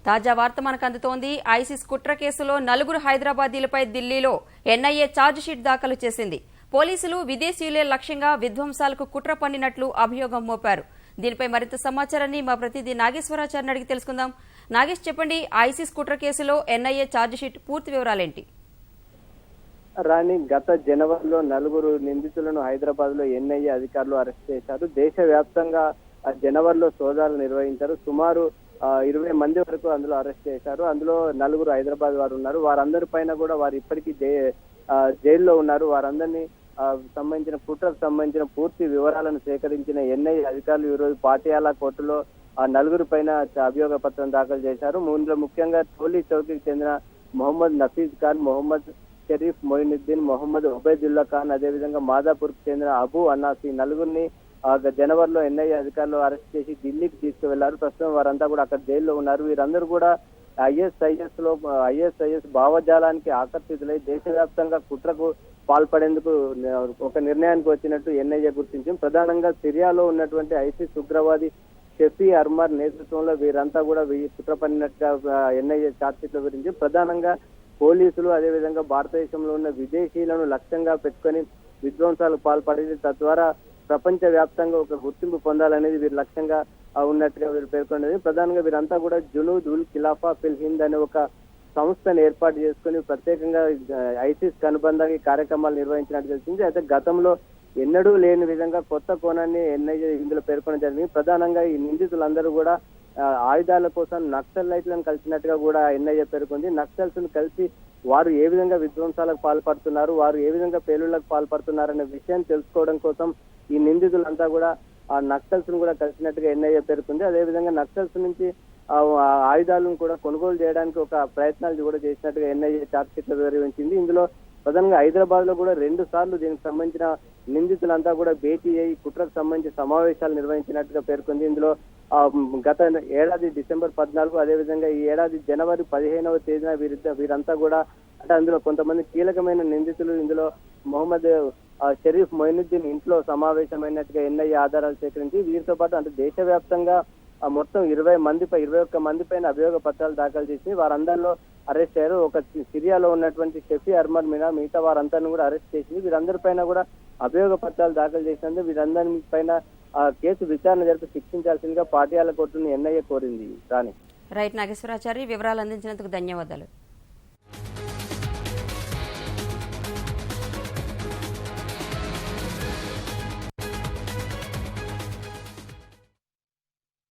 తాజా వార్త మనకు అందుతోంది. ఐసిస్ కుట్ర కేసులో 4 హైదరాబాదీలపై ఢిల్లీలో ఎన్ఐఏ ఛార్జిషీట్ దాఖలు చేసింది. పోలీసులు విదేశీయులే లక్ష్యంగా విధ్వంసాలకు కుట్ర పన్నినట్లు అభియోగం మోపారు. దీనిపై మరింత సమాచారాన్ని మా ప్రతినిధి నాగేశ్వరాచార్యని అడిగి తెలుసుకుందాం. నాగేష్, చెప్పండి, ఐసిస్ కుట్ర కేసులో ఎన్ఐఏ ఛార్జిషీట్ పూర్తి వివరాలేంటి? రాణి, గత జనవరిలో 4 నిందితులను హైదరాబాద్ లో ఎన్ఐఏ అధికారులు అరెస్ట్ చేశారు. దేశవ్యాప్తంగా జనవరిలో సోదాలు నిర్వహించారు. సుమారు 20 మంది వరకు అందులో అరెస్ట్ చేశారు. అందులో 4 హైదరాబాద్ వారు ఉన్నారు. వారందరి పైన కూడా వారు ఇప్పటికీ జైల్లో ఉన్నారు. వారందరినీ సంబంధించిన కుట్రకు సంబంధించిన పూర్తి వివరాలను సేకరించిన ఎన్ఐఏ అధికారులు ఈ రోజు పాటియాలా కోర్టులో ఆ 4 పైన అభియోగ పత్రం దాఖలు చేశారు. ఇందులో ముఖ్యంగా టోలీ చౌకీకి చెందిన మొహమ్మద్ నఫీజ్ ఖాన్, మొహమ్మద్ షరీఫ్ మొయినుద్దీన్, మొహమ్మద్ ఉబైదుల్లా ఖాన్, అదేవిధంగా మాదాపూర్ కు చెందిన అబు అన్నాస్, ఈ 4ని జనవరిలో ఎన్ఐఏ అధికారులు అరెస్ట్ చేసి ఢిల్లీకి తీసుకువెళ్లారు. ప్రస్తుతం వారంతా కూడా అక్కడ జైల్లో ఉన్నారు. వీరందరూ కూడా ఐఎస్ఐఎస్ భావజాలానికి ఆకర్షితులై దేశవ్యాప్తంగా కుట్రకు పాల్పడేందుకు ఒక నిర్ణయానికి వచ్చినట్టు ఎన్ఐఏ గుర్తించింది. ప్రధానంగా సిరియాలో ఉన్నటువంటి ఐసిస్ ఉగ్రవాది షఫీ అర్మార్ నేతృత్వంలో వీరంతా కూడా కుట్ర పన్నినట్టుగా ఎన్ఐఏ ఛార్జ్షీట్ లో గురించి ప్రధానంగా పోలీసులు అదేవిధంగా భారతదేశంలో ఉన్న విదేశీయులను లక్ష్యంగా పెట్టుకొని విధ్వంసాలకు పాల్పడేది, తద్వారా ప్రపంచ వ్యాప్తంగా ఒక గుర్తింపు పొందాలనేది వీరి లక్ష్యంగా ఉన్నట్టుగా వీరు పేర్కొన్నది. ప్రధానంగా వీరంతా కూడా జునూద్ ఉల్ ఖిలాఫా ఫిల్ హింద్ అనే ఒక సంస్థను ఏర్పాటు చేసుకుని ప్రత్యేకంగా ఐసిస్ అనుబంధంగా ఈ కార్యక్రమాలు నిర్వహించినట్టు తెలిసింది. అయితే గతంలో ఎన్నడూ లేని విధంగా కొత్త కోణాన్ని ఎన్ఐఏ ఇందులో పేర్కొనడం జరిగింది. ప్రధానంగా ఈ నిందితులందరూ కూడా ఆయుధాల కోసం నక్సలైట్లను కలిసినట్టుగా కూడా ఎన్ఐఏ పేర్కొంది. నక్సల్స్ ను కలిసి వారు ఏ విధంగా విధ్వంసాలకు పాల్పడుతున్నారు, వారు ఏ విధంగా పేలుళ్లకు పాల్పడుతున్నారు అనే విషయాన్ని తెలుసుకోవడం కోసం ఈ నిందితులంతా కూడా ఆ నక్సల్స్ ను కూడా కలిసినట్టుగా ఎన్ఐఏ పేర్కొంది. అదేవిధంగా నక్సల్స్ నుంచి ఆయుధాలను కూడా కొనుగోలు చేయడానికి ఒక ప్రయత్నాలు కూడా చేసినట్టుగా ఎన్ఐఏ ఛార్జ్షీట్ లో వివరించింది. ఇందులో ప్రధానంగా హైదరాబాద్ లో కూడా 2 సార్లు దీనికి సంబంధించిన నిందితులంతా కూడా భేటీ అయ్యి కుట్రకు సంబంధించి సమావేశాలు నిర్వహించినట్టుగా పేర్కొంది. ఇందులో గత ఏడాది డిసెంబర్ 14, అదేవిధంగా ఈ ఏడాది జనవరి 15వ తేదీన వీరంతా కూడా అంటే అందులో కొంతమంది కీలకమైన నిందితులు ఇందులో మొహమ్మద్ షరీఫ్ మొయినుద్దీన్ ఇంట్లో సమావేశమైనట్టుగా ఎన్ఐఏ ఆధారాలు సేకరించి వీరితో పాటు అంటే దేశవ్యాప్తంగా మొత్తం 21 మంది పైన అభియోగ పత్రాలు దాఖలు చేసి వారందరిలో అరెస్ట్ అయ్యారు. ఒక సిరియాలో ఉన్నటువంటి షఫీ అర్మర్ మిగతా వారందరిని కూడా అరెస్ట్ చేసింది. వీరందరిపైన కూడా అభియోగ పత్రాలు దాఖలు చేసినందుకు వీరందరి పైన కేసు విచారణ జరిపి శిక్షించాల్సిందిగా పాటియాలా కోర్టును ఎన్ఐఏ కోరింది. రాణి. రైట్ నాగేశ్వరాచారి, వివరాలు అందించినందుకు ధన్యవాదాలు.